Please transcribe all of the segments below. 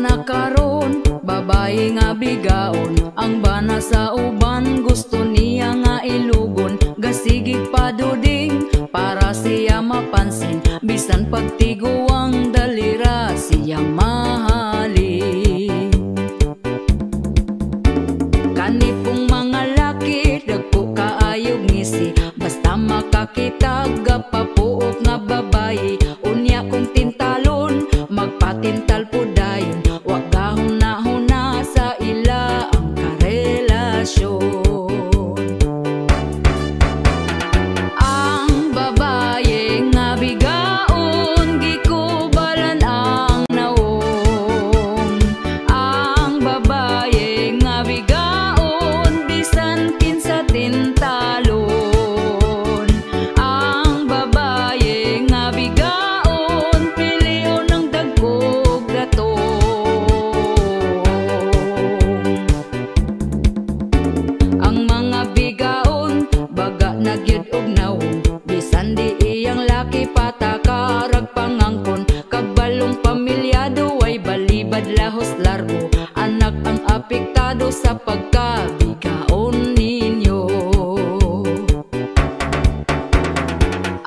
bana karon, babae nga bigaon, ang bana sa uban gusto niya nga ilugon. Gasigig paduding para siya mapansin, bisan pagtiguang dalira siya mahalin. Kanipong mga laki dagko kaayog ngisi, basta makakitag papuok nga babae. Unya kong tintalon magpatintal po dayon, wag gahuna-huna sa ila ang karelasyon. Ang babae nga bigaon, gikubalan ang naong. Ang babae nga bigaon, bisan kinsa tintalon. Ang babae nga bigaon, piliyon ng dagkog datong. Ang mga bigaon, baga nagyud og naong, bisan di iyang laki patakarag pangangkon. Kabalong pamilyado ay balibad lahos largo, anak ang apektado sa pagkabigaon ninyo.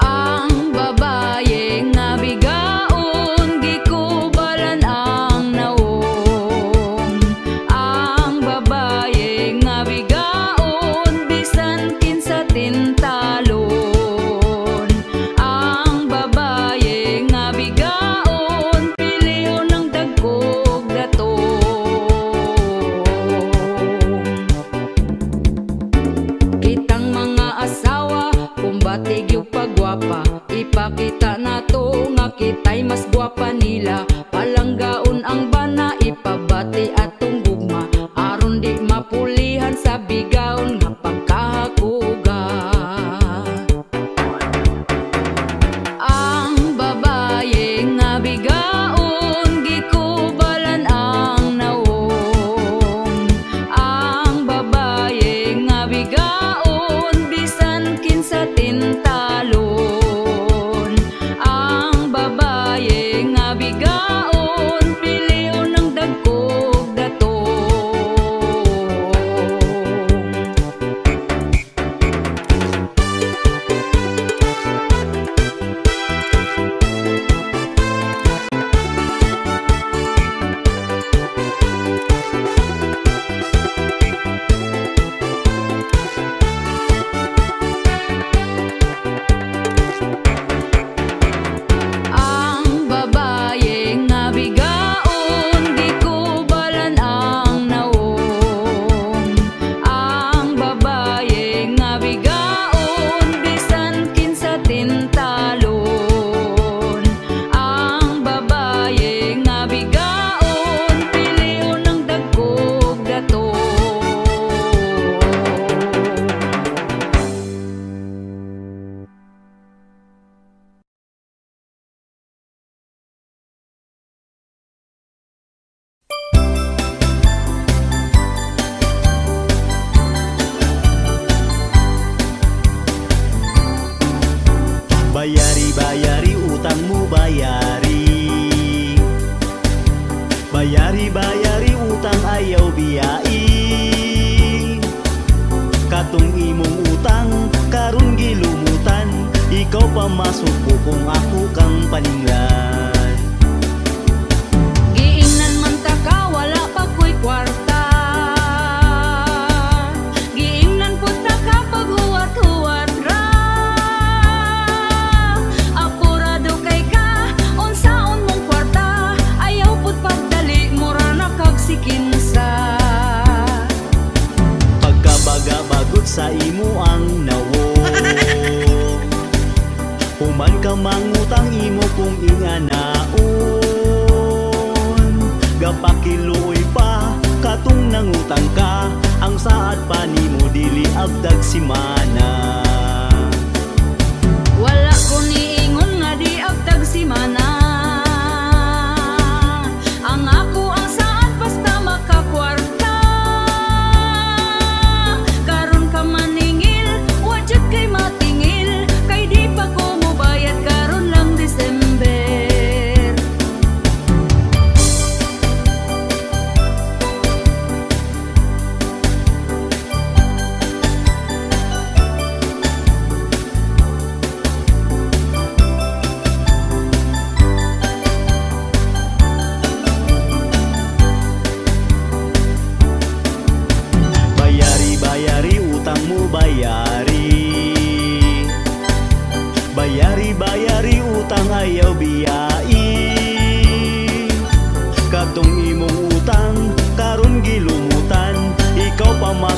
Ang babae nga bigaon, gikubalan ang naong. Ang babae nga bigaon, bisan kinsa tintalon. Ang babae nga bigaon, piliyon ng dagkog datong. Kitang mga asawa, kumbatig yung pagwapa, ipakita nato nga kita'y mas gwapa nila. Palanggaon ang bana, ipabati atong gugma, aron di mapulihan sa bigaon nga pagkahakuga. Ang babae nga bigaon, gikubalan ang naong. Ang babae nga bigaon, bisan kinsa tintalon. Ang babae nga bigaon, piliyon ng dagkog datong. Ang babae nga bigaon, gikubalan ang naong. Ang babae nga bigaon, bisan kinsa tintalon. Ang babae nga bigaon, piliyon ng dagkog datong. Bayari, bayari, utang mo bayari. Bayari, bayari, utang ayaw biyai. Katong imong utang, karon gilumutan, ikaw pa masuko kung ako kang paninglan. Giingnan man ta ka, wala pa ko'y kwarta. Giingnan po ta ka, paghuwat-huwat ra. Apurado kay ka, unsaon mong kwarta, ayaw po't pagdali, mura na kag sikinsa. Pagkabaga-bagot sa imo ang nawong, human ka mangutang imo kung inganaon. Gapakiluoy pa, katong nangutang ka, ang saad pa nimo dili abdag simana. Wala ko niingon nga di agtag si mana. Ang ako ang saan basta makakwarta. Karon ka maningil, wajud kay matingil, kay di pa ko mobayad karon lang December.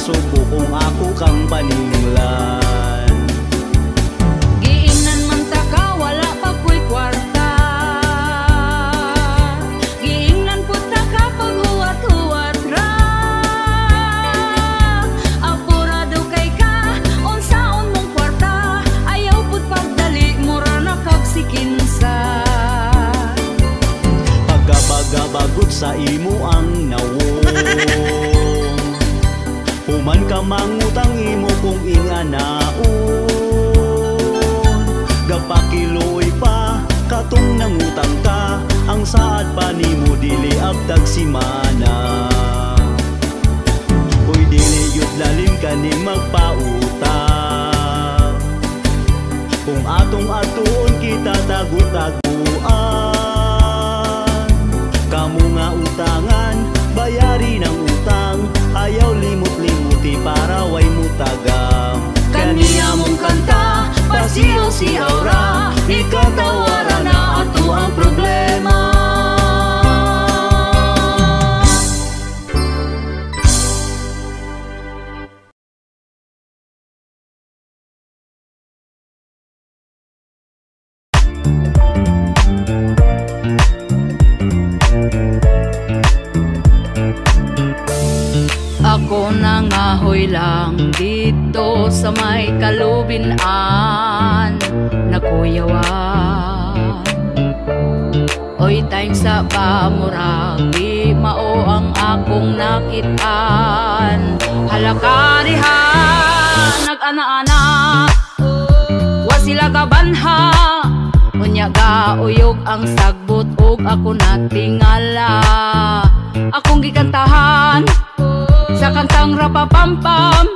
suko kung ako kang paninglan. Giingnan man ta ka, wala pa ko'y kwarta. Giingnan po ta ka, pag-huwat-huwat ra. Apurado kay ka, unsaon mong kwarta. Ayaw po't pagdali, mura na kagsikinsa. Pagkabaga-bagot sa imo ang nawong, human ka mangutang imo kung inganaon. Gapakiloy pa, katong nangutang ka, ang saad pa nimo dili abdag simana. Uy dili yut lalim kaning magpautang, kung atong atuon kita tagu-taguan. Kamu nga utangan, bayari ng utang, ayaw limot-limuti para way mutagam. Kaniya mong kanta, pasiyaw-siyaw ra, ikatawaran na ato ang problema. Ako nangahoy lang dito sa may kalubinan na kuyawan. Oy time sa pamurag, di mao ang akong nakitaan. Halaka diha, nag-ana-ana, wa sila kabanha. Unya ga uyog ang sagbot ug ako natingala. Akong gikantahan sa kantang rapapampam,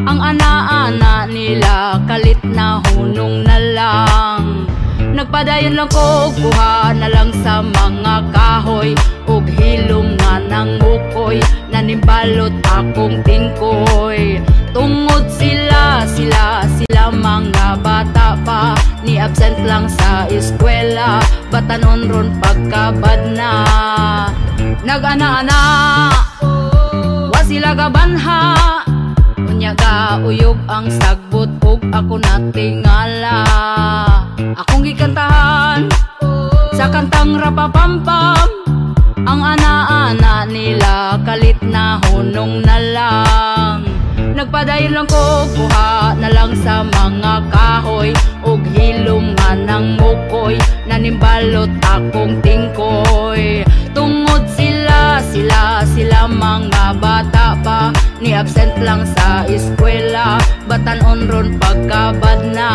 ang ana-ana nila kalit na hunong na lang. Nagpadayon lang ko, kuha na lang sa mga kahoy ug hilom nga ng ukoy, nanimbalot akong tingkoy. Tungod sila mga bata pa, ni absent lang sa eskwela, batanon ron pagkabad na. Nag-ana-ana, sila gabanha, unya ga uyog ang sagbot ug ako natingala. Akong gikantahan sa kantang rapapampam, ang ana-ana nila kalit na hunong na lang. Nagpadayon lang ko, kuha na lang sa mga kahoy ug hilom nga ng mukoy, nanimbalot akong tingkoy. Tungod sila mga bata pa, ni absent lang sa eskwela, batanon ron pagkabad na.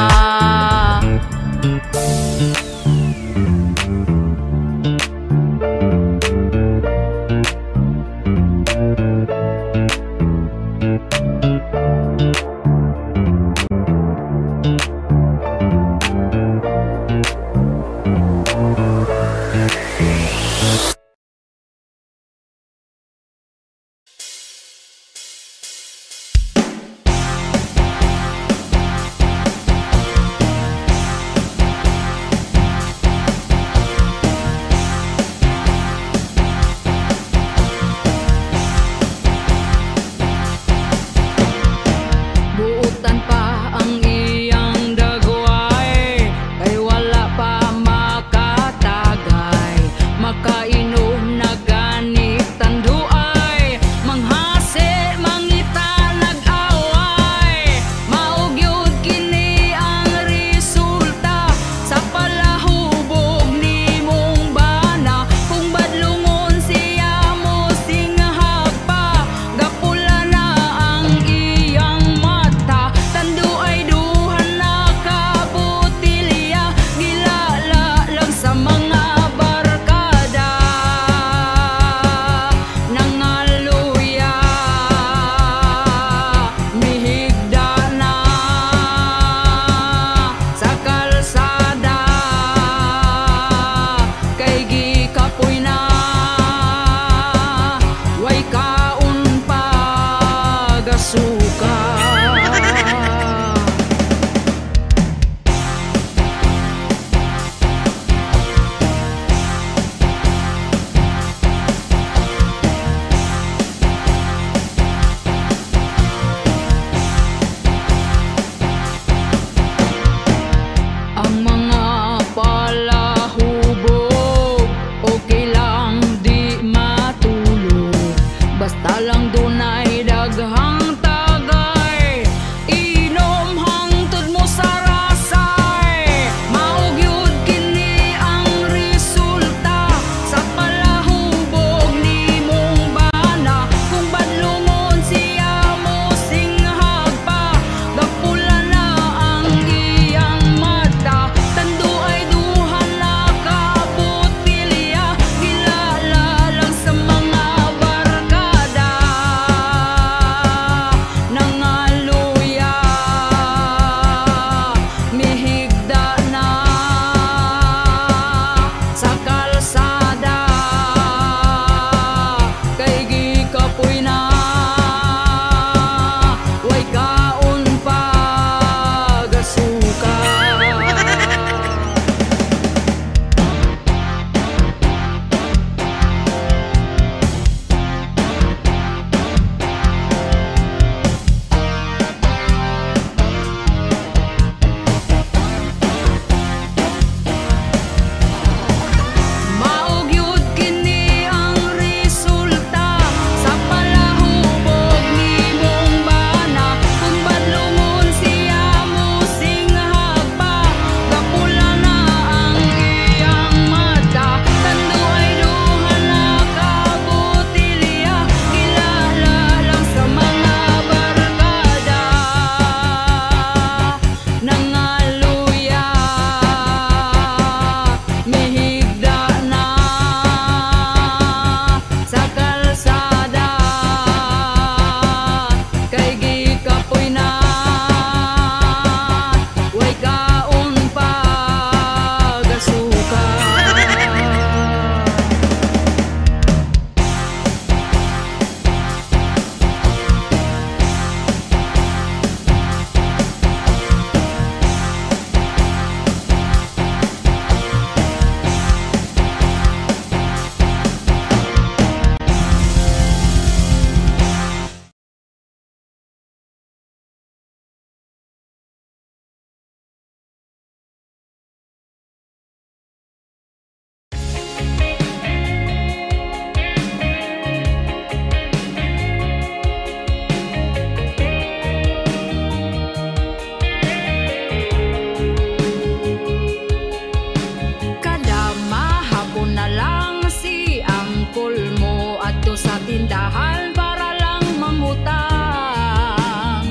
tindahan para lang mangutang,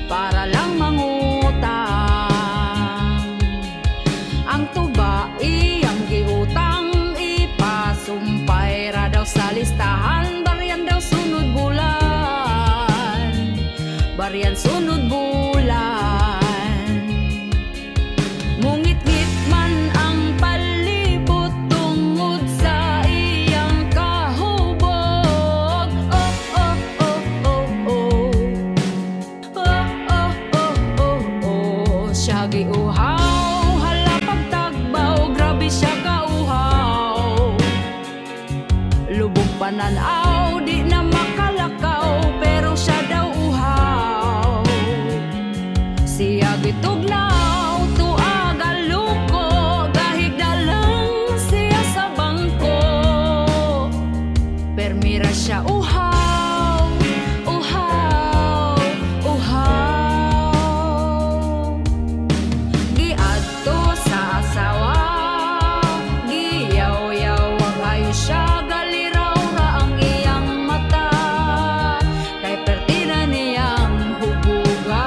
para lang mangutang. Ang tuba iyang giutang, ipasumpay ra daw sa listahan. Barian daw sunod bulan, barian sunod bulan. Mungit-ngit man ang palibot tungod sa iyang kahubog. Oh, oh, oh, oh, oh. Oh, oh, oh, oh, oh. Siya giuhaw, hala pagtagbaw, grabe siya kauhaw. Lubog pananaw, di na makalakaw, pero siya daw uhaw. Siya gitugnaw, tuag aluko, gahigdalang siya sa bangko. Permira siya uhaw, uhaw, uhaw. Giadto sa asawa, giyaw-yaw ang ayo siya, galiraw ra ang iyang mata. Kay pertina niyang hubuga,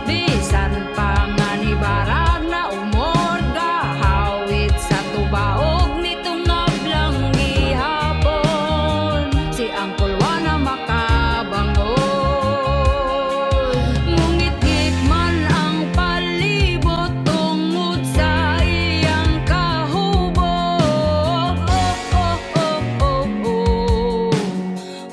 bisan pa nga ni barag na umor, gahawit sa tubaog nitong ngablang gihapon. Si Angkol Juan na makabangon. Mungit-ngit man ang palibot tungod sa iyang kahubog. Oh, oh, oh, oh, oh.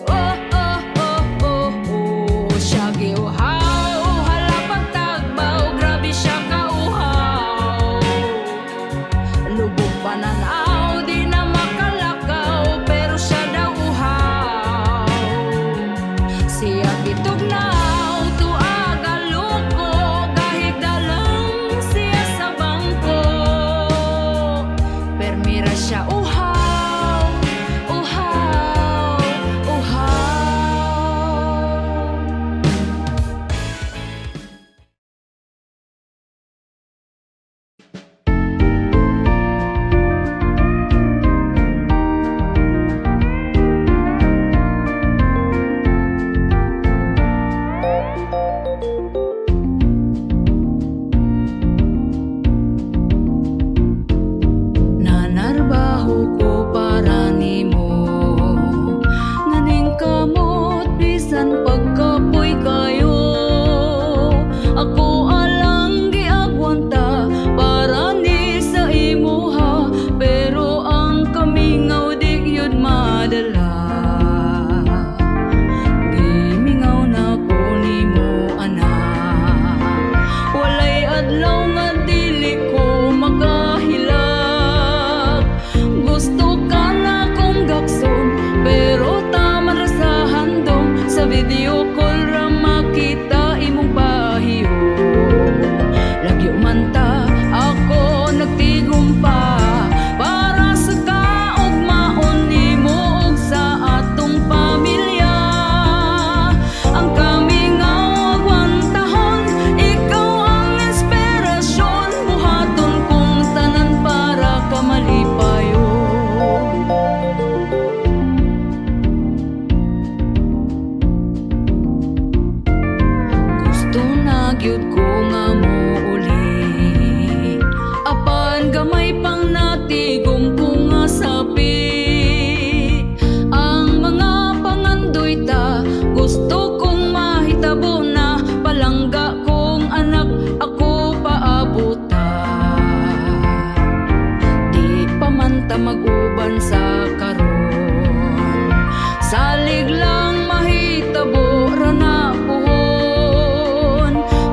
Oh, oh, oh, oh, oh. Siya giuhaw, hala pagtagbaw, grabe siya kauhaw. Lubog pananaw, di na makalakaw, pero siya daw uhaw. Siya gitugnaw, tuag aluko, gahigdalang siya sa bangko. Permira siya uhaw, uhaw, uhaw. Nanarbaho ko para nimo, nganing kamot bisan pagkapoy kayo. Ako alang giagwanta para ni sa imuha, pero ang kamingaw di yun madala. Gimingaw na ko nimo anak, walay adlaw nga dili ko makahilag. Gusto ka na kong gakson, pero taman ra sa handom, sa video call ra makita imong bahiyo. Lagyo man ta ako nagtigom pa, para sa kaugmaon nimo ug sa atong pamilya. Ang kamingaw agwantahon, ikaw ang inspirasyon, buhaton kong tanan para ka malipayon. Gusto na gyud ko nga muuli, apan gamay pang natigom ko nga sapi. Ang mga pangandoy ta, gusto kong mahitabo na, palangga kong anak ako paabuta. Di pa man ta mag-uban sa karon, salig lang mahitabo ra na puhon.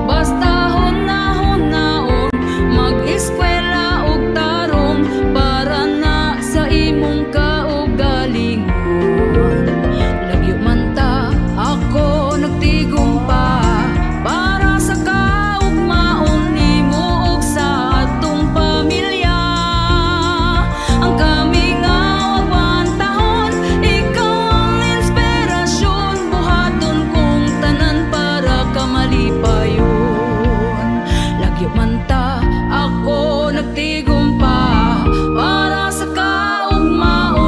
Basta hunahon-naon, mag-eskwela og tarong, para na sa imong kaugalingon. Lagyo man ta ako nagtigom pa, para sa kaugmaon nimo ug sa atong pamilya. Ang kamingaw agwantahon, ikaw ang inspirasyon, buhaton kong tanan para ka malipayon. Lagyo man ta ako nagtigom pa, para sa kaugmaon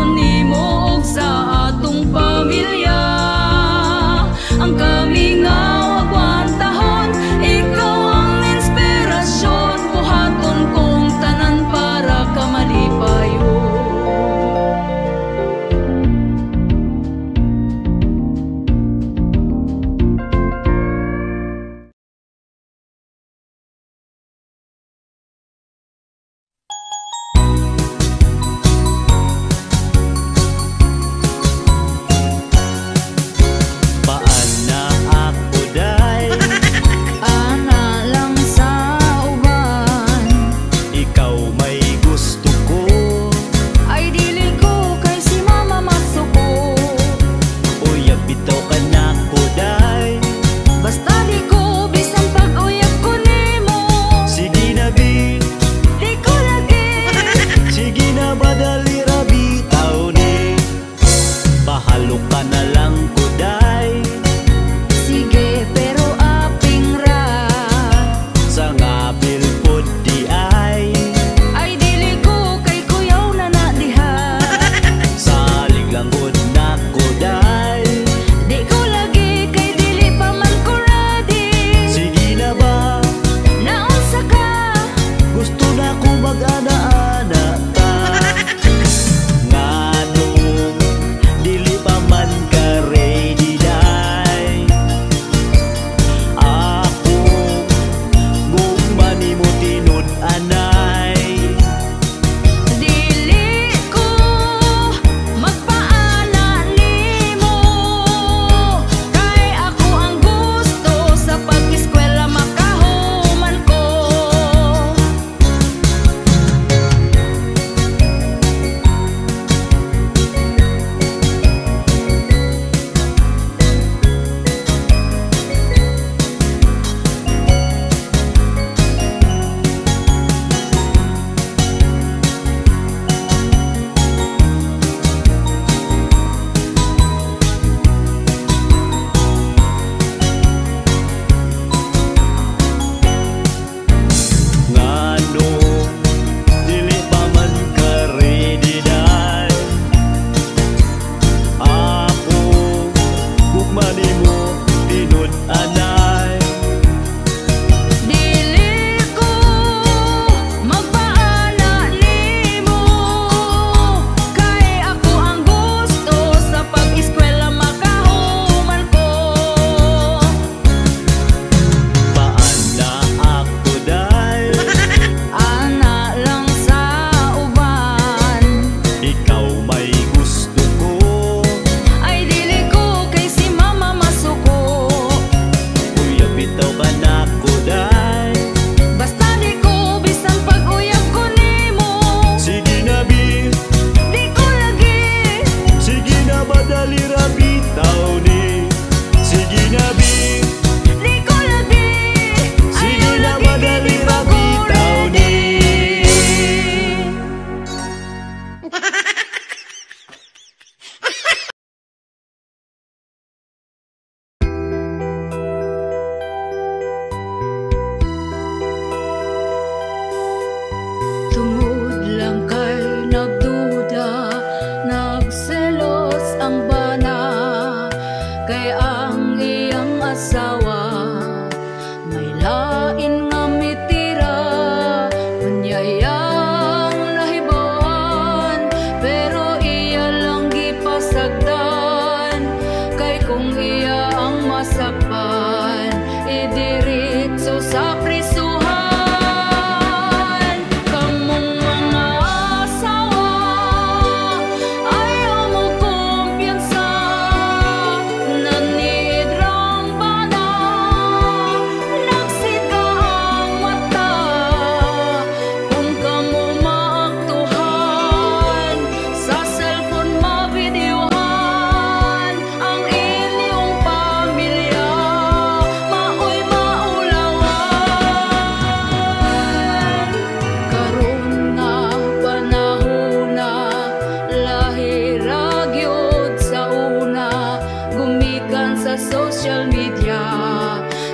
social media.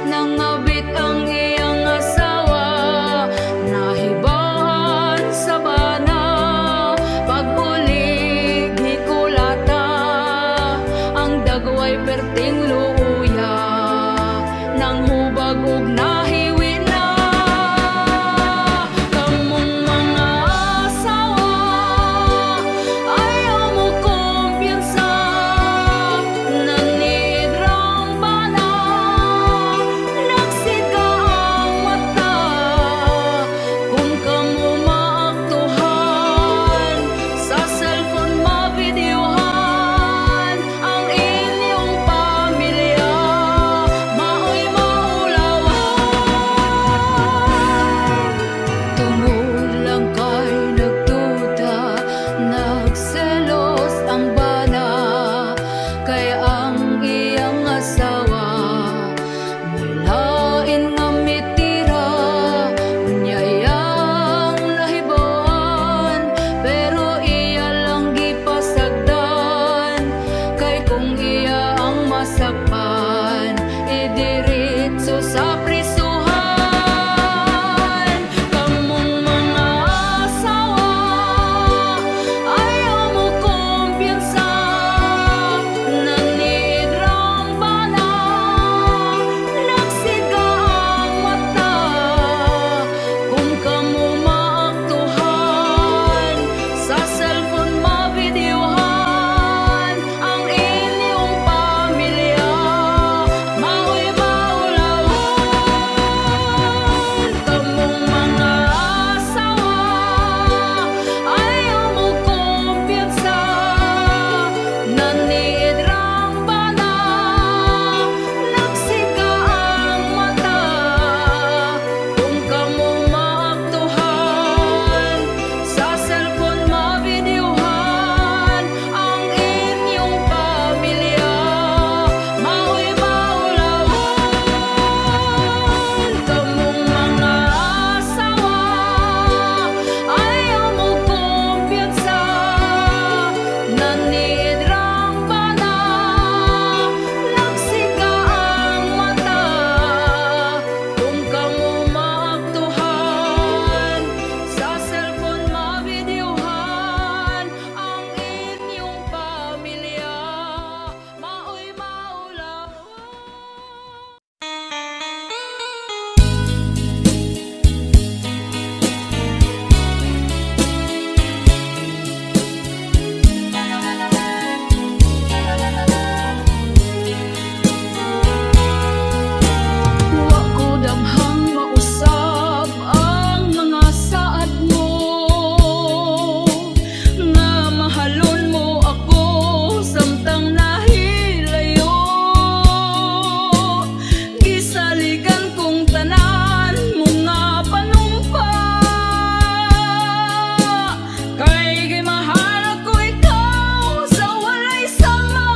Nangabit ang iyang asawa, nahibahan sa bana. Pag-ulig hikulata, ang dagway perting luya, nang hubag ug nahiwi na. Kamong mga asawa, ayaw mo kumpiyansa, nanid rang bana, nagsika ang mata. Kung kamo maaktuhan, sa cellphone mabideohan ang inyong pamilya, maoy maulawan. Tungod lang kay nagduda, nagselos ang bana, kay ang iyang asawa may lain nga mitira. Unya iyang nahibawan, pero iya lang gipasagdan, kay kung iya ang masakpan, idiritso sa prisuhan. Kamong mga asawa, ayaw mo kumpiyansa, nanid rang bana, nagsika ang mata. Kung kamo maaktuhan, sa cellphone mabideohan ang inyong pamilya, maoy maulawan. Kamong mga asawa, ayaw mo kumpiyansa, nanid rang bana, nagsika ang mata. Kung kamo maaktuhan, sa cellphone mabideohan ang inyong pamilya, maoy maulawan. Kamong mga asawa, ayaw mo kumpiyansa, nanid rang bana, nagsika ang mata. Kung kamo maaktuhan, sa cellphone mabideohan ang inyong pamilya, maoy maulawan. Wa ko damhang mausab ang mga saad mo, nga mahalon mo ako samtang nahilayo. Gisaligan kong tanan mo nga panumpa, kay gimahal ako ikaw sa walay sama.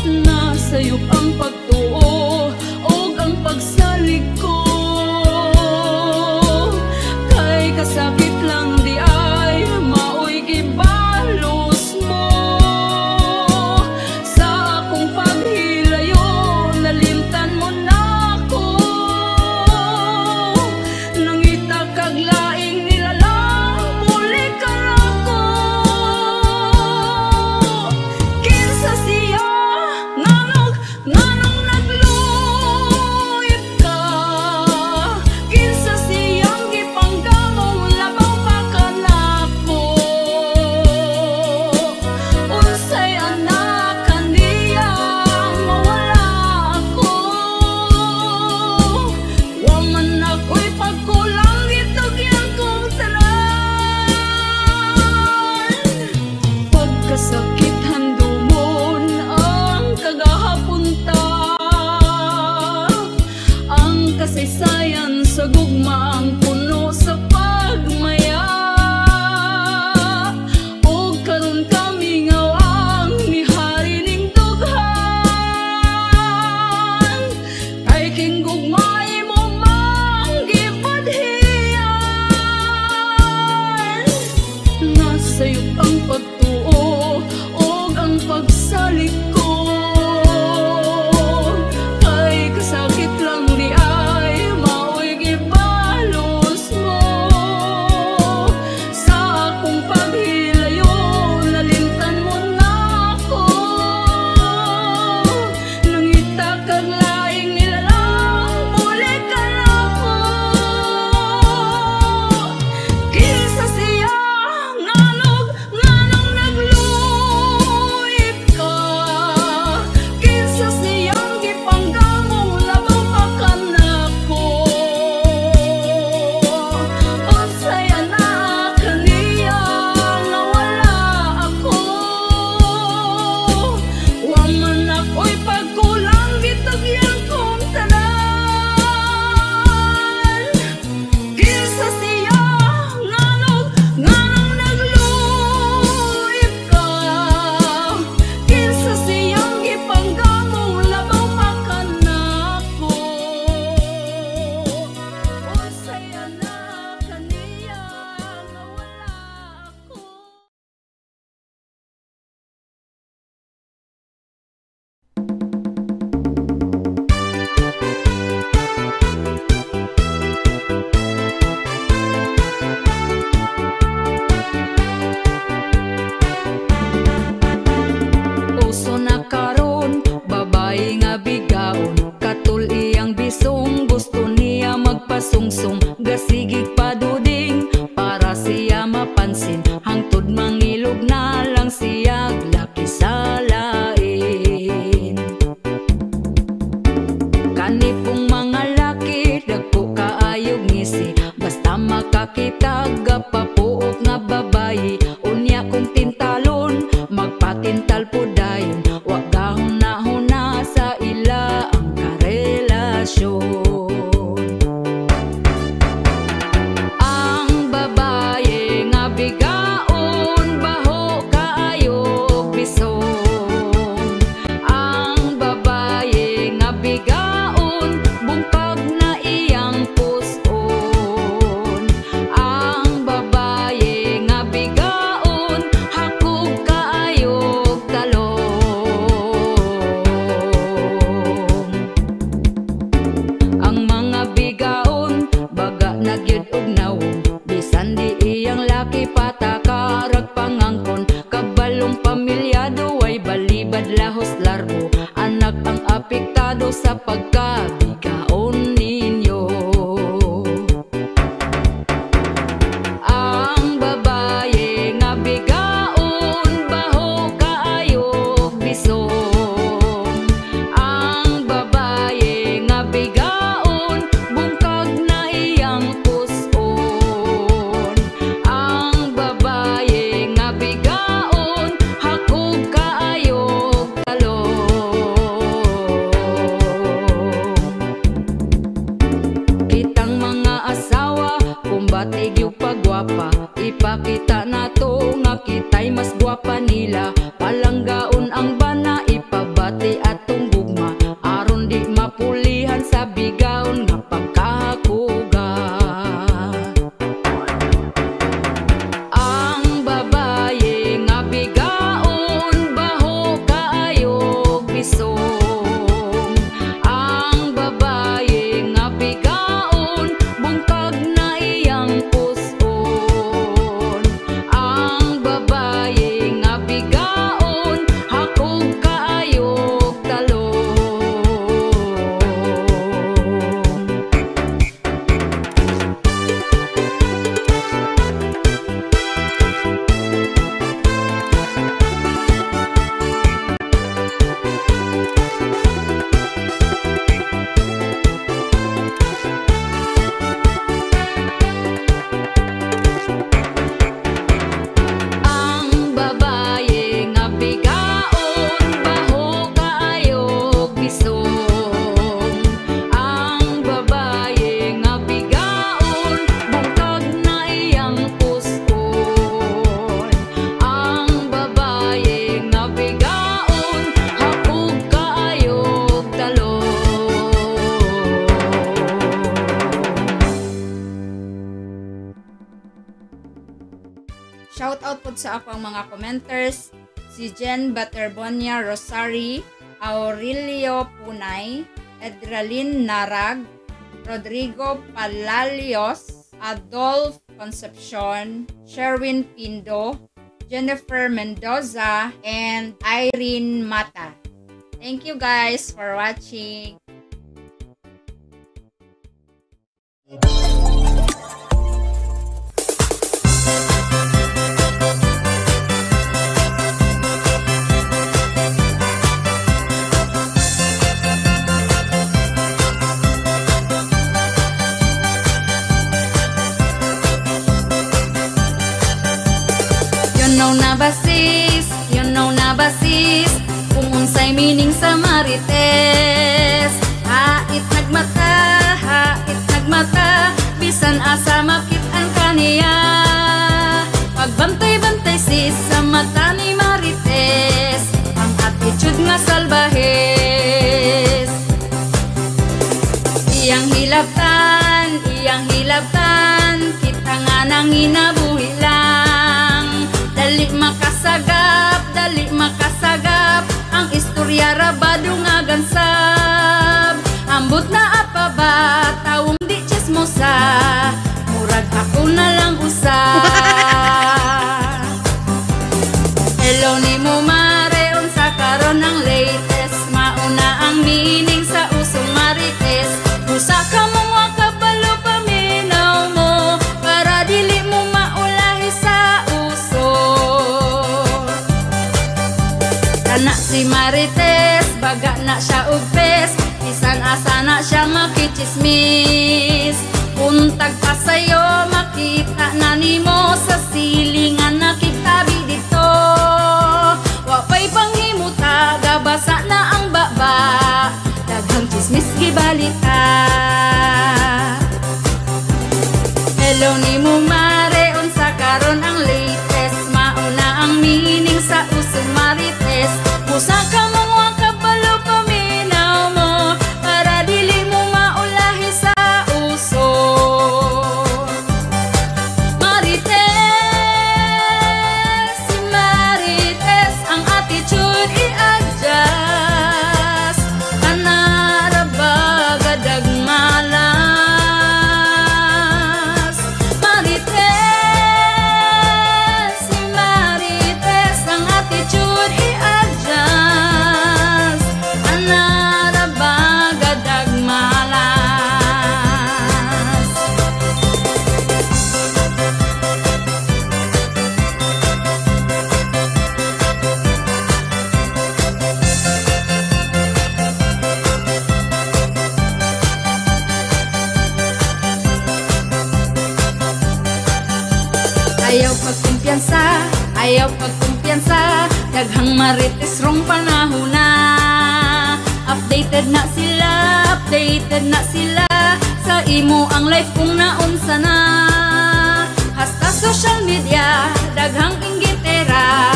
Nasayop ang pagtuo ug ang pagsalig ko, kay kasakit lang di ay maoy gibalos mo. Sa akong paghilayo, nalimtan mo na ako, nangita kag laing nilalang, muli ka ako. Kinsa siya nganong nagluyip ka, kinsa siyang gipanggamong labaw pa kanako. Unsay anak kaniyang mawala ako, wa man ako'y pagkulang gitugyan kong tanan. Pagkasakit handumon ang kagahapunta, ang kasaysayan sa gugmaang puno sa pagmaya. Ug karon kami ngawang nihari ning dughan, kay king gugmay mo mang gibadhian. Nasayop ang pagtuo ug ang pagsalig ko, hangtod mangilog na lang siya laki sa lain. Kani pong mga laki dagko kaayog ngisi, basta makakita gapapuok nga babayi. Unya kong tintalon magpatintal po dayon, wag gahuna-huna sa ila ang karelasyon. Ang babaye nga bigaon baho kaayog bisong. Ang babaye nga bigaon bungkag na iyang puson. Ang babaye nga bigaon hakog kaayog talong. Ang mga bigaon baga nagyud og nawong, bisan di iyang laki patakarag pangangkon. Kabalong pamilyado ay balibad lahos larbo, anak ang apektado sa pagkabigaon ninyo. Ang babaye nga bigaon baho kaayog bisong. Ang babaye nga bigaon bungkag na iyang puson. Ang babaye nga bigaon hakog kaayog talong. Kitang mga asawa kumbatig yung pagwapa, ipakita nato nga kita'y mas gwapa nila. Palanggaon ang bana ipabati atong gugma, aron di mapulihan sa bigaon nga pagkahakuga. Ang babaye nga bigaon baho kaayog bisong. Ang babaye nga bigaon bungkag na iyang puson. Ang babaye nga bigaon hakog kaayog talong. Ang babaye nga bigaon baho kaayog bisong. Ang babaye nga bigaon bungkag na iyang puson. Ang babaye nga bigaon hakog kaayog talong. Shout out po sa akong mga commenters, si Jen Baterbonia Rosari, Aurelio Punay, Edralin Narag, Rodrigo Palalios, Adolf Concepcion, Sherwin Pindo, Jennifer Mendoza, and Irene Mata. Thank you guys for watching. You know na basis, kung unsay meaning sa marites. Hait nagmata, bisan asa makit-an kaniya. Pagbantay-bantay sis sa mata ni marites, ang attitude nga salbahes. Iyang hilabtan, kita nga nang inabuhi lang. Dali makasagap, ang istorya rabado nga gansab. Ambot na apa ba, tawong di chismosa, murag ako na lang usa. Hello ni mo mare, unsa karon ang latest, mauna ang meaning sa usong marites. Usa ka mong wakabalo paminaw mo, para dili mo maulahi sa uso. Marites, baga na siya ugpes, bisan asa na siya makichismis. Buntag pa sa'yo, makita na nimo sa silingan nakitabi dito. Wapay panghimuta, gabasa na ang baba, daghang chismis gibalita. Hello nimo mare, unsa karon ang latest, mauna ang meaning sa usong Marites. Usa ka mga kabalo paminaw mo, para dili mo maulahi sa uso. Marites, si Marites, ang attitude i-adjust. Kanara gadag malas. Marites, si Marites, ang attitude i-adjust. Kanara gadag malas. Ayaw pagkumpiyansa, ayaw pagkumpiyansa, daghang Marites rong panahon na. Updated na sila sa imo ang life kung naunsa na. Hasta social media, daghang inggitera,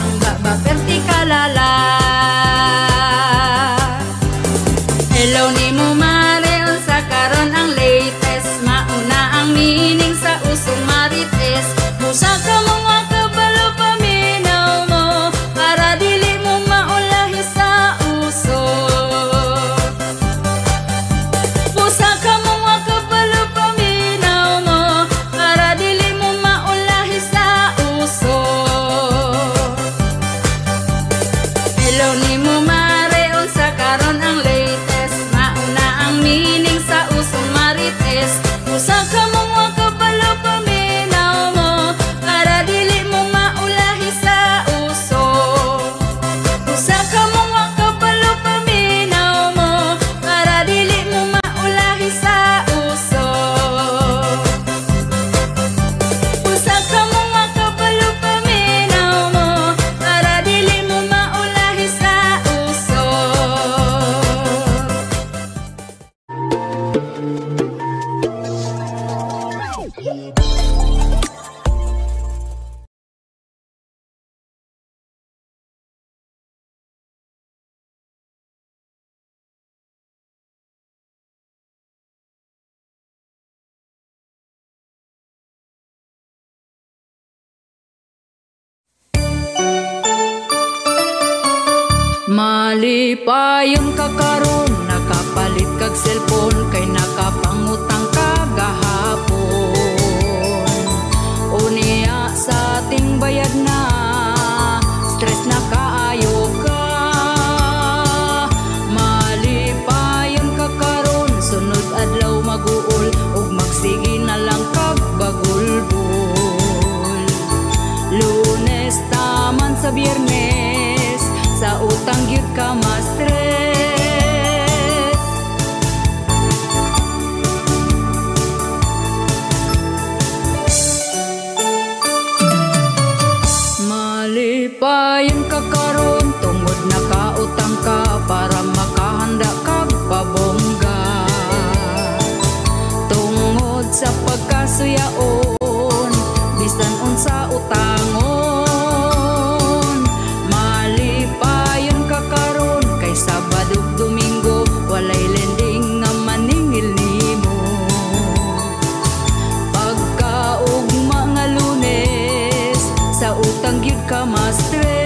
ang baba perti kalala. Hello nimo mare, unsa karon ang latest, mauna ang meaning sa usong Marites. Usa ka mga kabalo paminaw mo, para dili mo maulahi sa uso. Usa ka mga kabalo paminaw mo, para dili mo maulahi sa uso. Hello nimo mare, unsa karon ang latest, mauna ang meaning sa usong Marites. Usa ka mga kabalo paminaw mo, para dili mo maulahi sa uso. Usa ka mga kabalo paminaw mo, para dili mo maulahi sa uso. Usa ka mga kabalo paminaw mo, para dili mo maulahi sa uso. Malipayon ka karon, nakapalit kag cellphone, kay nakapangutang ka gahapon. Unya sa ating bayad na, stress na kaayo ka. Malipayon ka karon, sunod adlaw maguol, ug magsige na lang kag bagulbol. Lunes taman sa Biyernes, sa utang gyud ka ma-stress. Malipayon ka karon, tungod nakautang ka, para makahanda kag pabongga. Tungod sa pagkasuyaon, bisan unsa utangon. Malipayon ka karon, kay Sabado ug Domingo, walay lending nga maningil nimo. Pagkaugma nga Lunes, sa utang gyud ka ma-stress.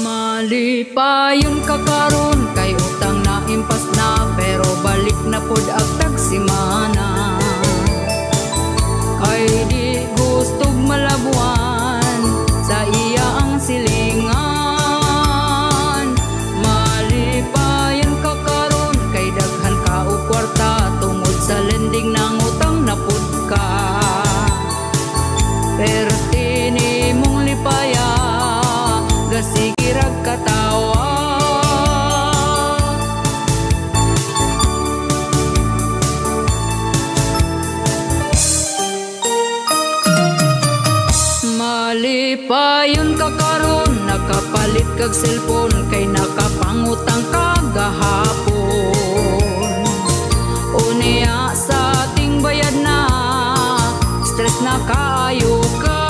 Malipayon ka karon, kay utang na impas na, pero balik na pod agtag simana. Kay di gustog malabuan, sa iya ang silingan. Malipayon ka karon, kay dag kapalit kag cellphone kay nakapangutang kagahapon. Unya sa ating bayad na stress na kaayo ka,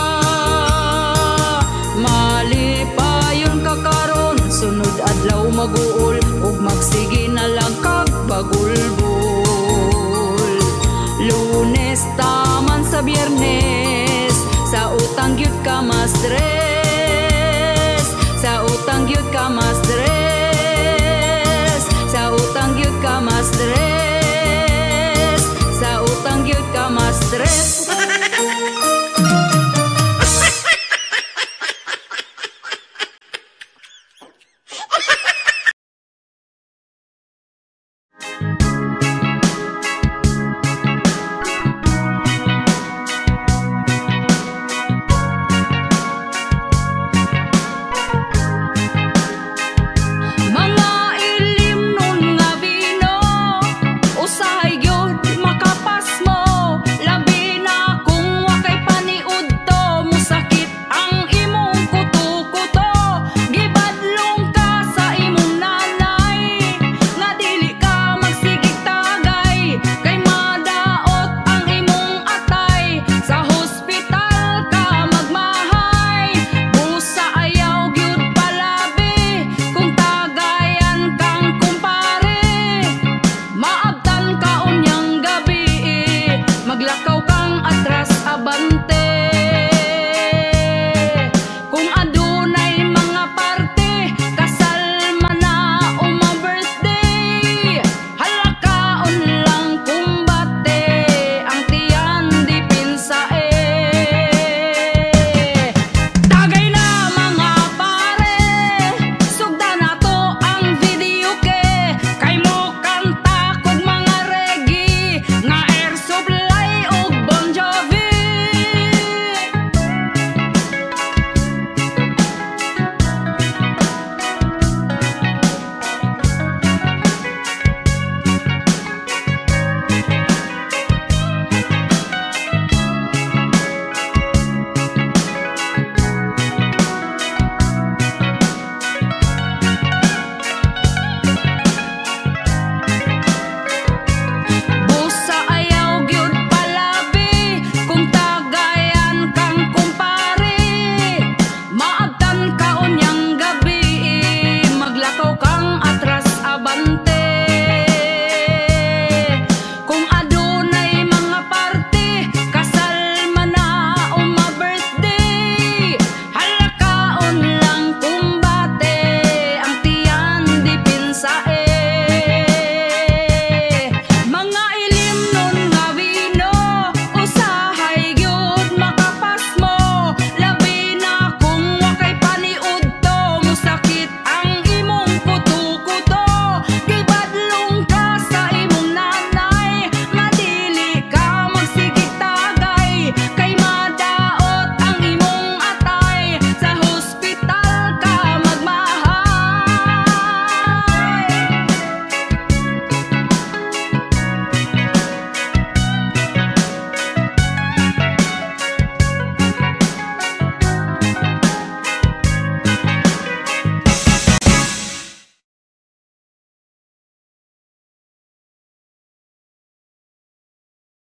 malipayon ka karon sunod adlaw maguol ug magsige na lang kag bagulbol. Lunes taman sa Biyernes sa utang gyud ka ma-stress, sa utang gyud ka ma-stress, sa utang gyud ka ma-stress, sa utang gyud ka ma-stress.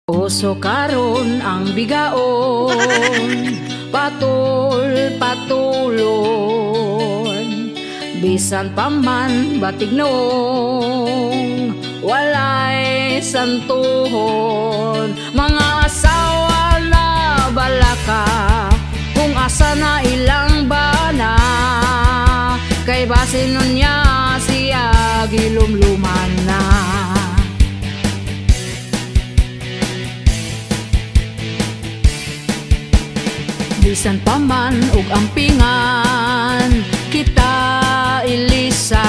Uso karon ang bigaon, patulon, bisan paman batignong, walay santuhon. Mga asawa na balaka, kung asa na ilang bana, kay basin nun niya siya gilumluman na. Bisan paman ug ampingan kita ilisan,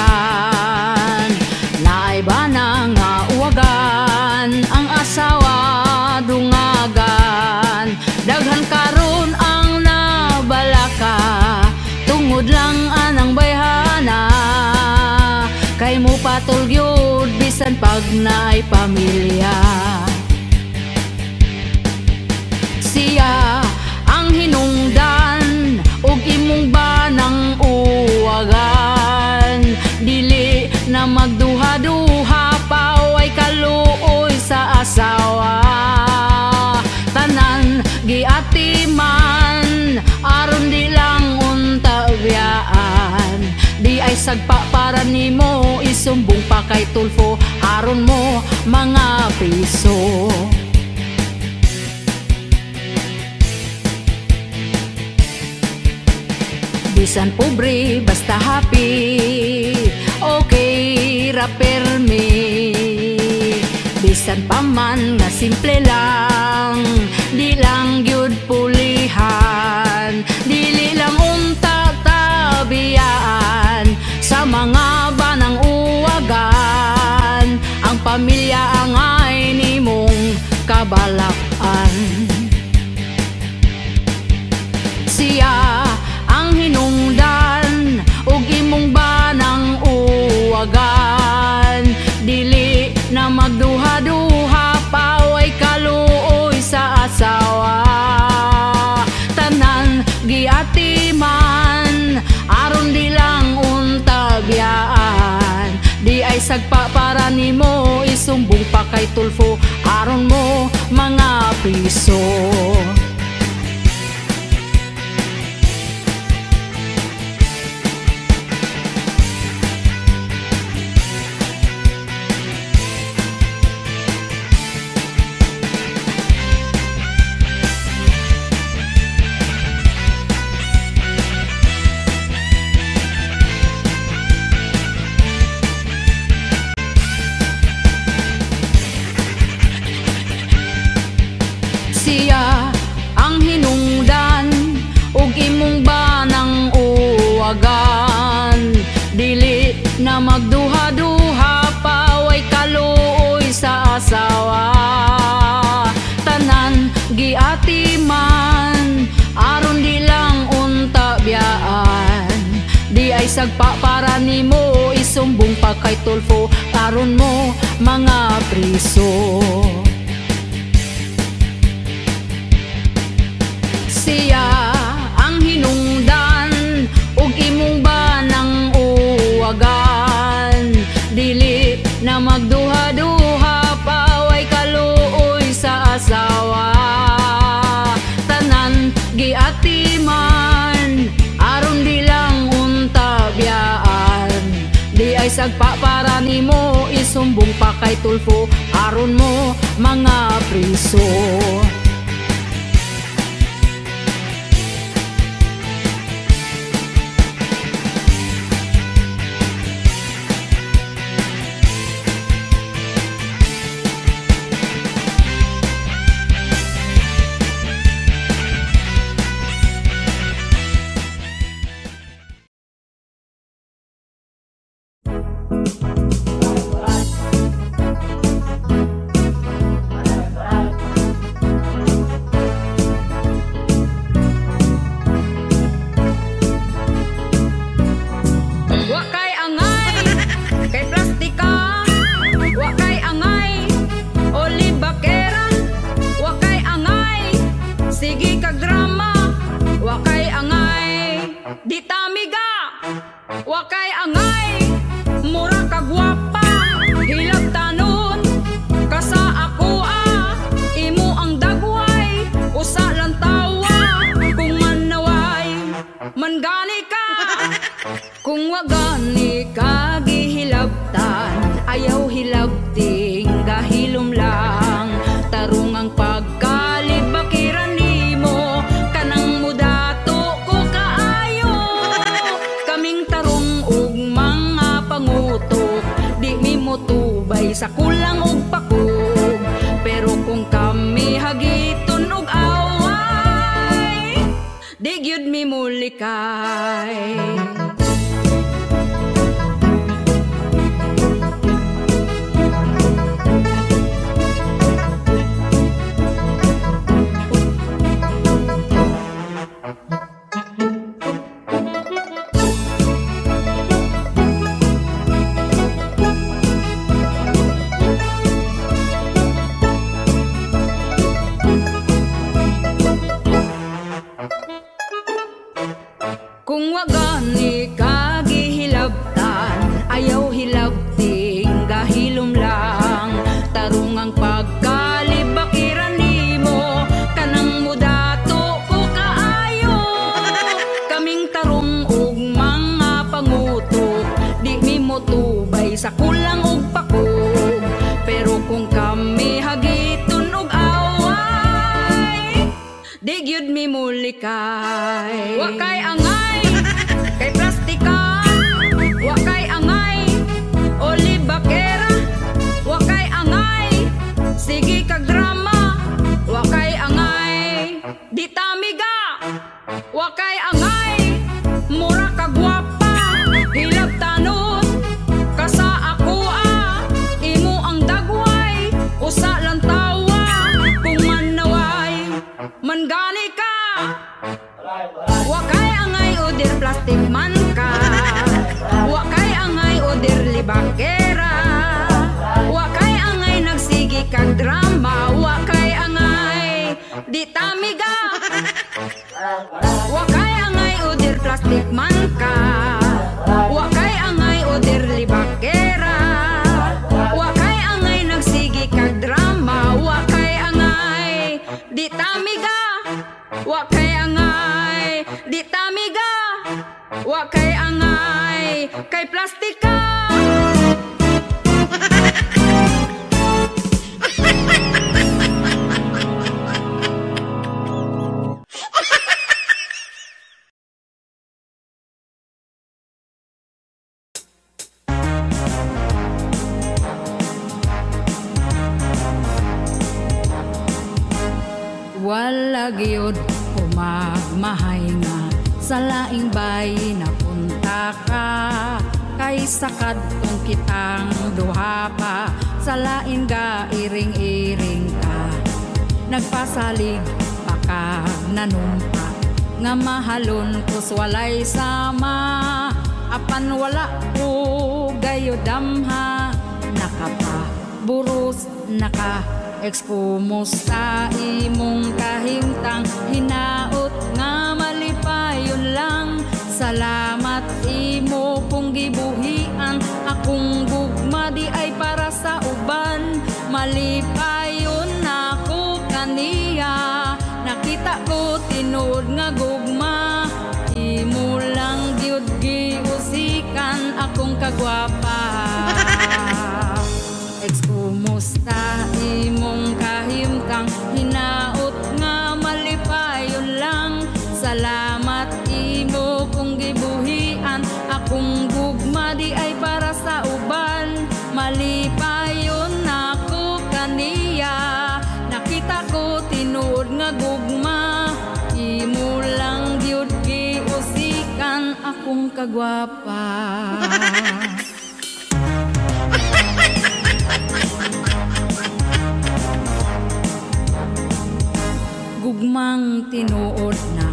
naay bana nga uwagan ang asawa dungagan. Daghan karon ang nabalaka, tungod lang anang bayhana, kay mo patulyod bisan pag naay pamilya. Siya ang hinungdan ug imong banang sagpa para nimo, isumbong pa kay Tulfo aron mo mga priso. Bisan pobre basta happy, okay ra permi. Bisan paman nga simple lang, di lang gyud pulihan, dili lang unta tabiyaan sa mga banang uwagan. Ang pamilya angay nimong kabalakan. Siya ang hinungdan ug imong banang uwagan, dili na magduha-duha paway kaluoy sa asawa. Tanan giatiman aron di lang unta biyaan, di ay sagpa para nimo, isumbong pa kay Tulfo aron mo mga priso. Siya ang hinungdan ug imong banang uwagan, dili na magduha-duha paway kaluoy sa asawa. Tanan giatiman aron di lang unta biyaan, di ay sagpa para nimo, isumbong pa kay Tulfo aron mo mga priso. Siya ang hinungdan ug imong banang uwagan, dili na magduha-duha paway kaluoy sa asawa. Tanan giatiman aron di lang unta biyaan, di ay sagpa para nimo, isumbong pa kay Tulfo aron mo mga priso. Di tamiga, wakay angay, mura kagwapa, hilab tanon, kasa ako imo ang dagway, usa lang tawa, kung manaway, mangani ka, kung wagani ka gihilabtan, ayaw hilabting, gahilom lang, tarong ang pagkalib bakiran nimo, kanang mudato ko kaayo, kaming tarong ug mga pangutok, di mi motubay sa kulang ug pakog, pero kung kami hagiton ug away, di gyud mi mulikay. Kung waga likay. Wa kay angay kay plastika, wa kay angay oli bakera, wa kay angay sige kag drama, wa kay angay di tamiga, wa kay angay mura ka gwapa, hilab tanon kasa ako imo ang dagway, usa lang tawa kung manaway mangani ka, wa kay angay udir plastic man ka, wa kay angay udir libakera, wa kay angay nagsigi kag drama, wa kay angay di tamiga, wa kay angay udir plastic man ka, wa kay angay udir libakera, wa kay angay nagsigi kag drama, wa kay angay di tamiga, wa kay angay di tamiga, wa kay angay kay plastika. Wala gyud umagmahay nga sa laing bayi na punta ka, kay sakadtong kitang duha pa sa lain ga iring-iring ka, nagpasalig pa kag nanumpa nga mahalon kus walay sama, apan wala ko gayo damha, nakapaburos naka ekskumusta imong kahimtang, hinaot nga malipayon lang, salamat imo kung gibuhian, akong gugma di ay para sa uban, malipayon ako kaniya, nakita ko tinuod nga gugma, imo lang gyud giusikan akong kagwapa. Kumusta imong kahimtang, hinaot nga malipayon lang, salamat imo kung gibuhian, akong gugma di ay para sa uban, malipayon ako kaniya, nakita ko tinuod nga gugma, imo lang gyud giusikan akong kagwapa. Gugmang tinuod na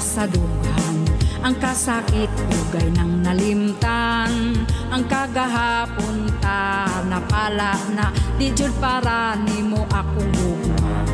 sa dughan, ang kasakit ugay ng nalimtan, ang kagahapon ta napala na di jud para nimo akong gugma,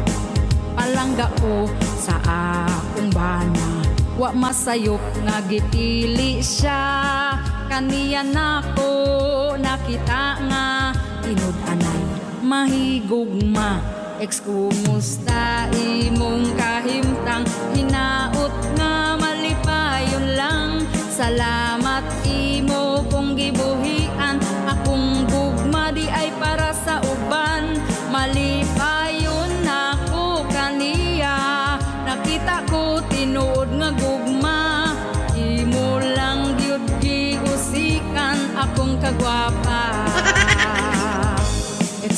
palangga ko sa akong bana, wa masayop nga gipili siya, kaniya nako nakita nga tinud-anay mahigugma, ekskumusta imong kahimtang, hinaot nga malipayon lang, salamat imo kung gibuhian, akong gugma di ay para sa uban, malipayon ako kaniya, nakita ko tinuod nga gugma, imo lang gyud giusikan akong kagwapa.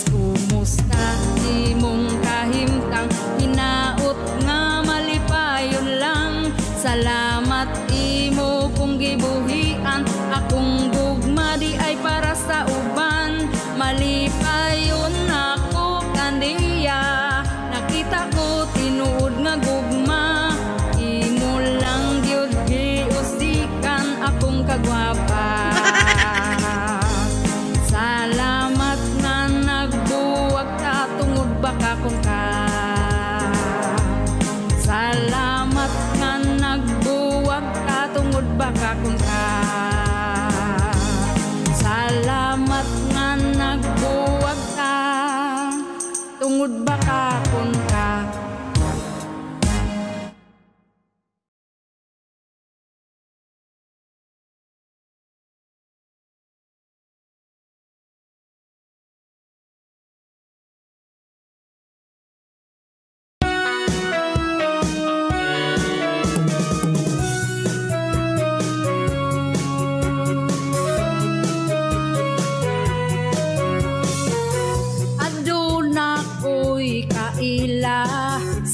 Kumusta imong kahimtang, hinaot nga malipayon lang, salamat imo kung gibuhian, akong gugma di ay para sa uban, malipayon ako kaniya, nakita ko tinuod nga gugma, imo lang gyud giusikan akong kagwapa. Salamat nga nagbuwag ta tungod baka kung ka, salamat nga nagbuwag ta tungod baka kung ka, salamat nga nagbuwag ta tungod baka kung ka.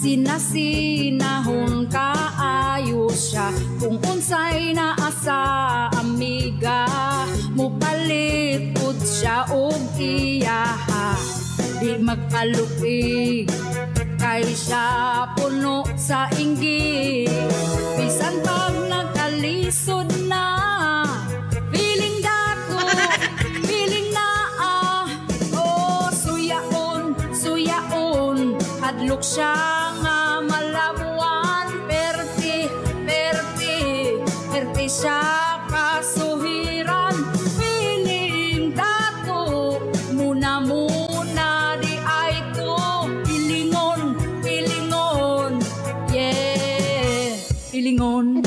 Sinasinahon kaayo siya kung unsay naa sa amiga. Mupalit pud siya og iyaha, di magkalupig kay siya puno sa inggit. Bisan pag nagkalisod na, feeling dato, feeling naa. Oh, suyaon, suyaon, hadlok siya nga malabuan. Perti, perti, perti siya kasuhiran. Feeling dato, muna-muna di ay to. Pilingon, pilingon, yeah, pilingon.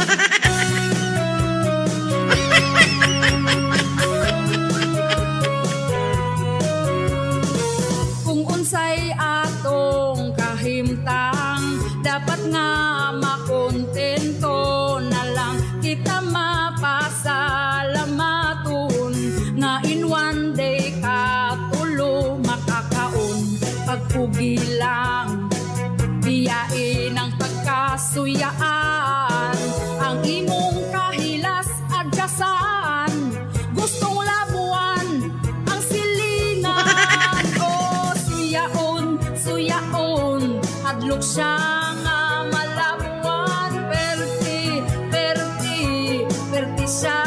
Kung unsay atong kahimtang, dapat nga makontento na lang kita mapasalamaton. Nga in one day katulo makakaon. Pagpugi lang, biyain ang pagkasuyaan. Ang imong kahilas adyasan, gustong labuan ang silingan. Oh, suyaon, suyaon, hadlok siya nga malabuan. Perti, perti, perti siya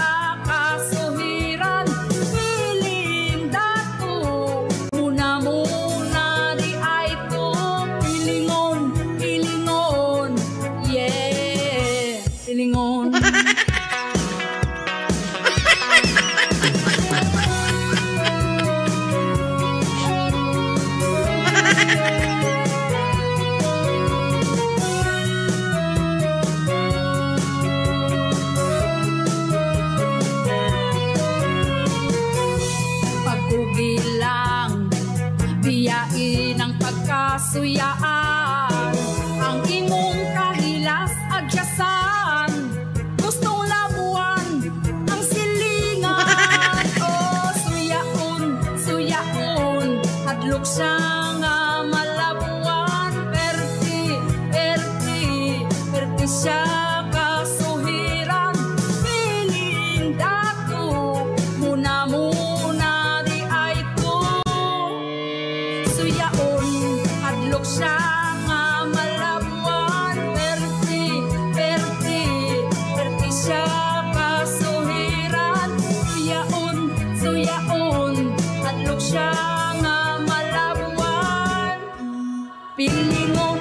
kasuhiran. Piling dato, muna-muna di ay to. Pilingon, pilingon, yeah, pilingon. Pagpugi lang, biyain ang pagkasuyaan. Ang imong kahilas adyasan, gustong labuan ang silingan. Oh, suyaon, suyaon, hadlok siya nga malabuan. Perti, perti, perti siya kasuhiran. Piling dato, muna-muna di ay to. Suyaon, hadlok siya nga malabuan. Perti, perti, perti siya kasuhiran. Suyaon, suyaon, hadlok siya nga malabuan. Pilingon.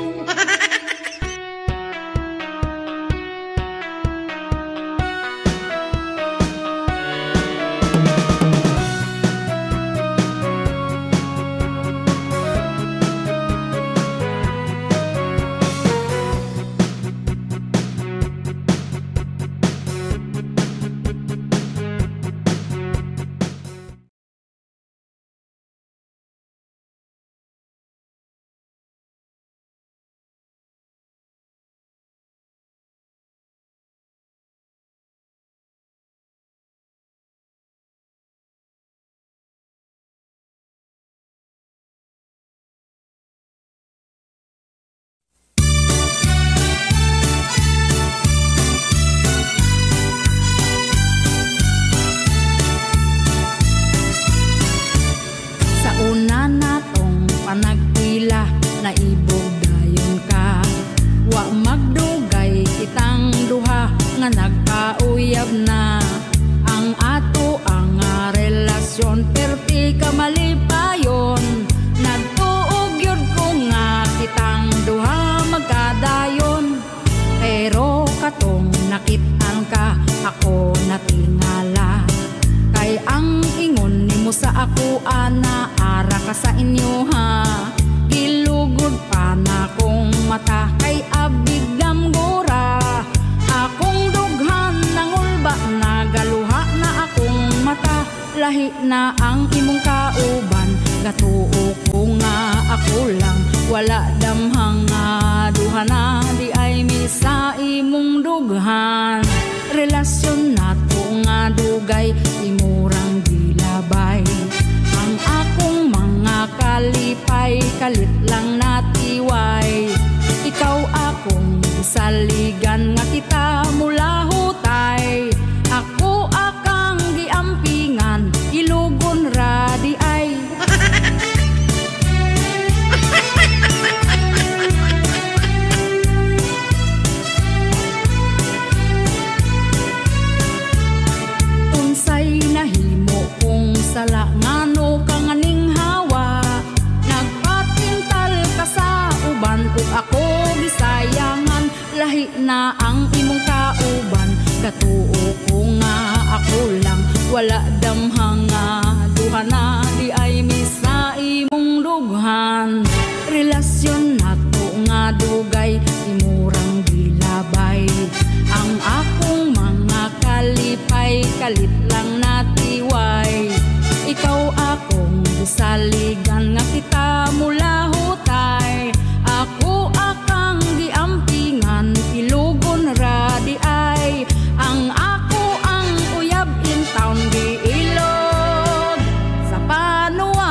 Sa una natong panagpila, naibog dayon ka. Wa magdugay kitang duha nga nagkauyab na. Ang ato ang relasyon, perti ka malipayon. Nagtuog yun ko nga kitang duha magkadayon. Pero katong nakitaan ka, ako natingala. Kay ang ingon nimo sa ako ana, ara ka sa inyo ha. Gilugod pa na kong mata, kay abig damgura. Akong dughan ng ulba, nagaluha na akong mata. Lahi na ang imong kauban, gatuo ko nga ako lang. Wala damhang nga duha na, di ay misa imong dughan. Relasyon nato nga dugay, imurang gilabay. Ang akong mga kalipay, kalit lang natiway. Ikaw na ang imong kauban. Katuo ko nga ako lang, wala damhang nga duha na di ay misa imong lughan. Relasyon nato nga dugay, imurang gilabay. Ang akong mga kalipay, kalit lang natiway. Ikaw akong gisaligan nga kita mula hutay. Ako akang giampingan, ilugon ra di ay. Ang ako ang uyab in town, giilog sa panuay.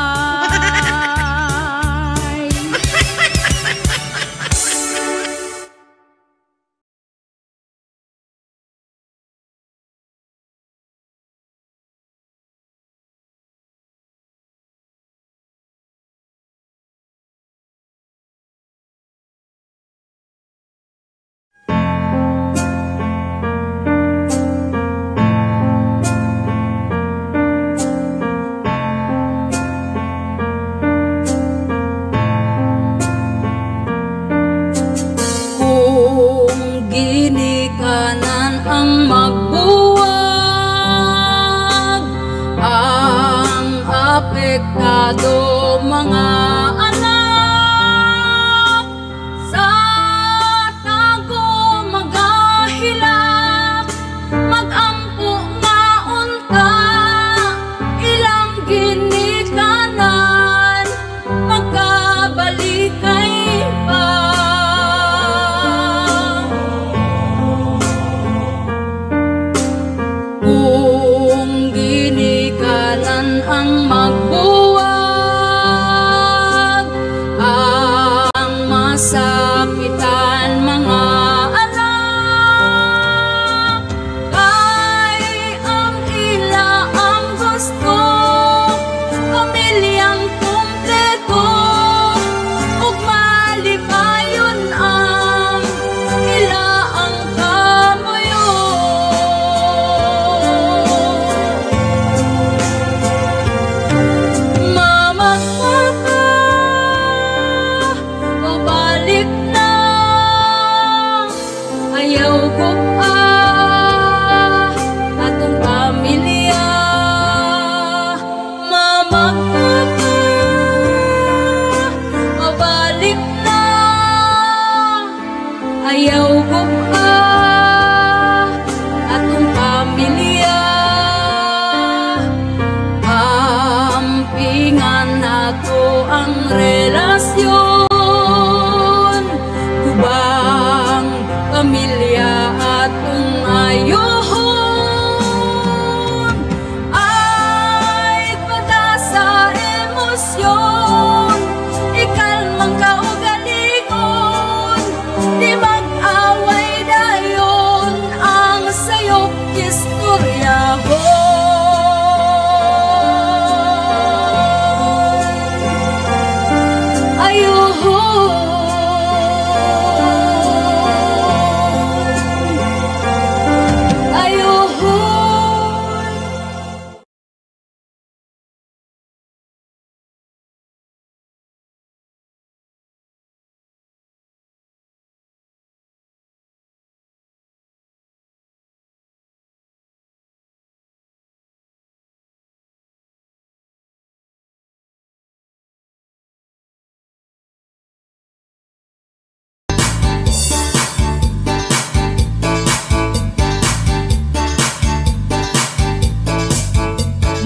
Ginikanan ang magbuwag, ang apektado mga anak sa tago magahilak, magampo nga unta ilang ginikanan magkabalikay pa. Kung ginikanan ang magbuwag, ang masakitan mga anak, kay ang ila ang gusto, pamilyang kumpleto, ug malipayon ang ila ang kamuyo. Ayaw ko pa atong pamilya, mamagpapa, mabalik na. Ayaw ko pa atong pamilya, ampingan nato ang relasyon, kubang pamilya atong ayohon, ay pada sa emosyon, ikalmang kaugalingon, di mag-away dayon ang sayop istoryahon. Ayohon,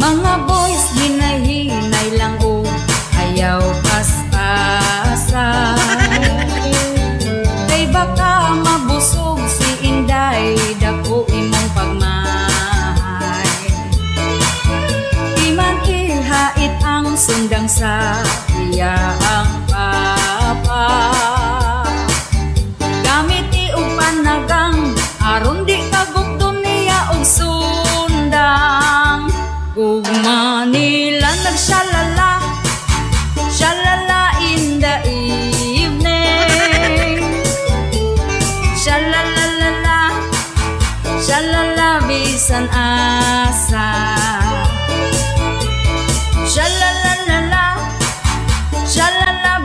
mga boys hinay-hinay lang o ayaw pas-asa, kay baka mabusog si Inday, dako imong pagmahal. Di man ihait ang sundang sa iya ang papa, gamit iug panagang aron di kagugdon niya og sundang. Gugma nila nagsyalala, syalala in the evening, syalalalala, syalala bisan asa, syalalalala, syalala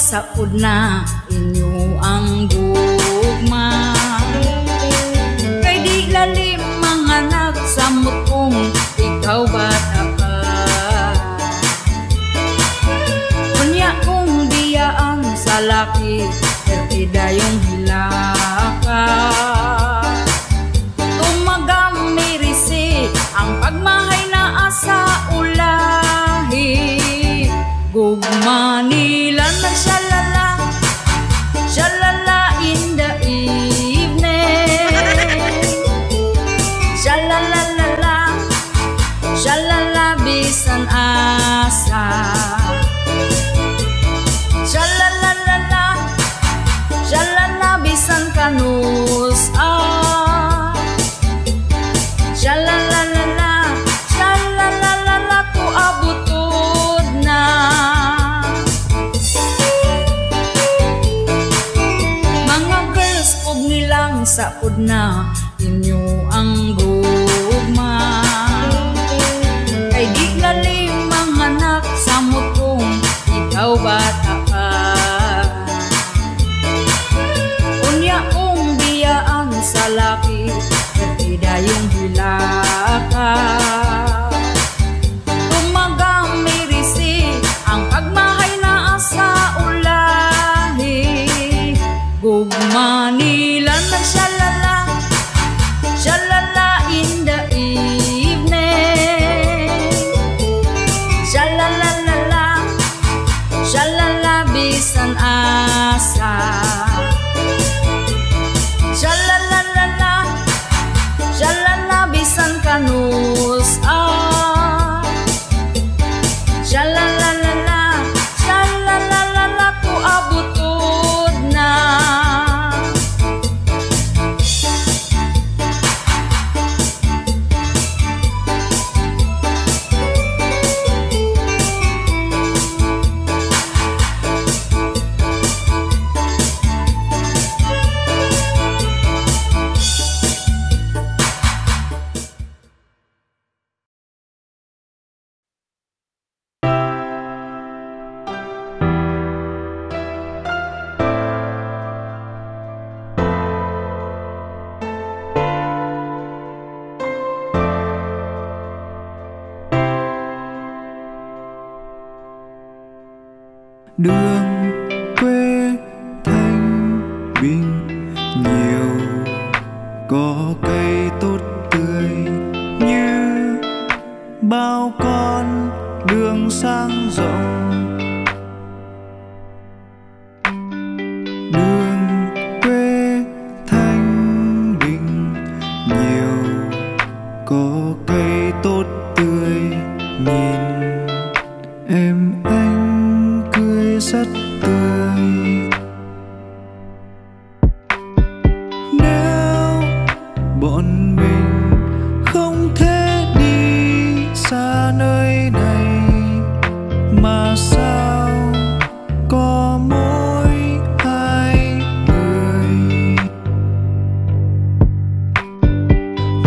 saud na inyo ang gugma. Kay di lalim manganak sa mutong ikaw bata ka. Unya kong biyaan sa laki pertidayong hilaka. Tumagammirisi ang pagmahay na asa ulahi. Gugma nila na shalala, shalala in the evening. Shalalalala, shalala bisan asa. Shalalalala, shalala bisan kanus ah. Shalalalala, shalalalala tu abutod na. Mga girls pug nilang saud na inyo ang gugma. Kay di lalim manganak sa mutong ikaw bata ka. Unya kong biyaan sa laki pertidayong hilaka. Tumagammirisi ang pagmahay na asa ulahi. Gugma nila na shalala, shalala in the evening. Shalalalala, shalala bisan asa. Shalalalala, shalala bisan kanus ah. Shalalalala, shalalalala tu abutod na. Đường quê thanh bình nhiều, có cây tốt tươi như bao con đường sang rộng. Đường quê thanh bình nhiều, có cây tốt tươi nhìn em anh cười rất tươi. Nếu bọn mình không thể đi xa nơi này, mà sao có mỗi hai người?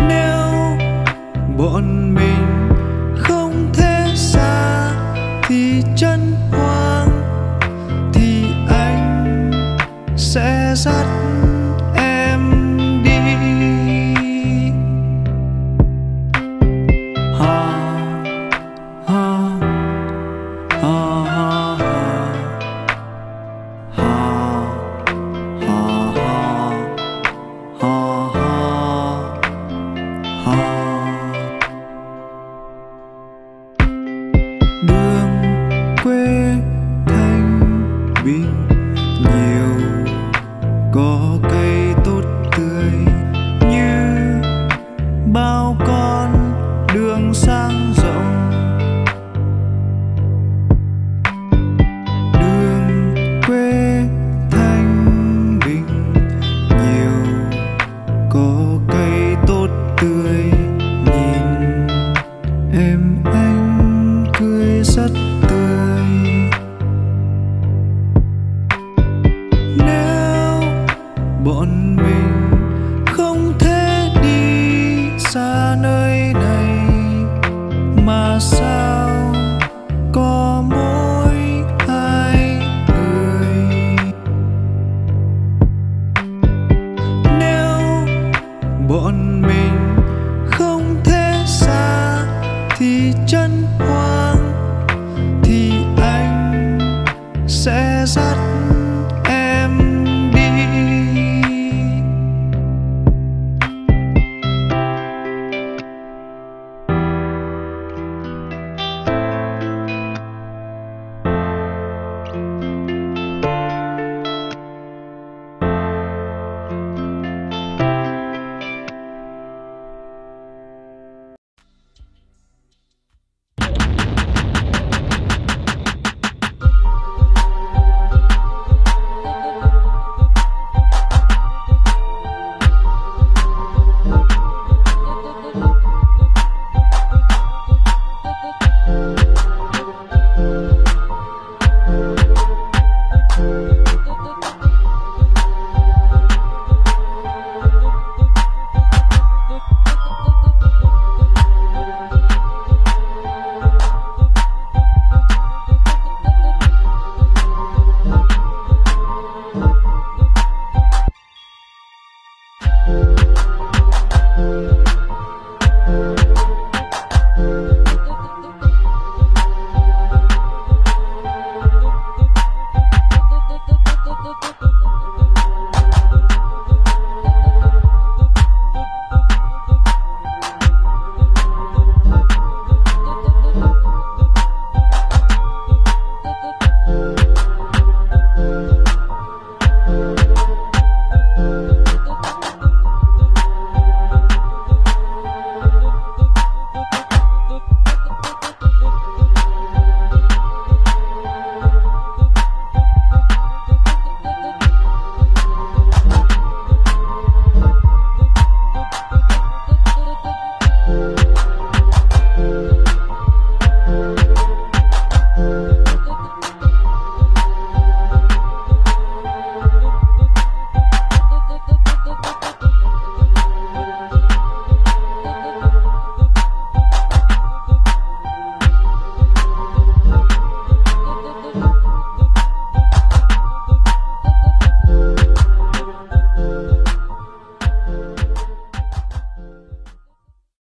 Nếu bọn mình không thể xa thì chân hoang, thì anh sẽ dắt em đi. Ha ha ha ha ha ha ha ha. Đường quê thanh bình nhiều, có cây tốt tươi như bao con đường sang rộng. Đường quê thanh bình nhiều, có cây tốt tươi nhìn em anh cười rất tươi. Nếu bọn mình không thể đi xa nơi này, mà sao có mỗi hai người? chân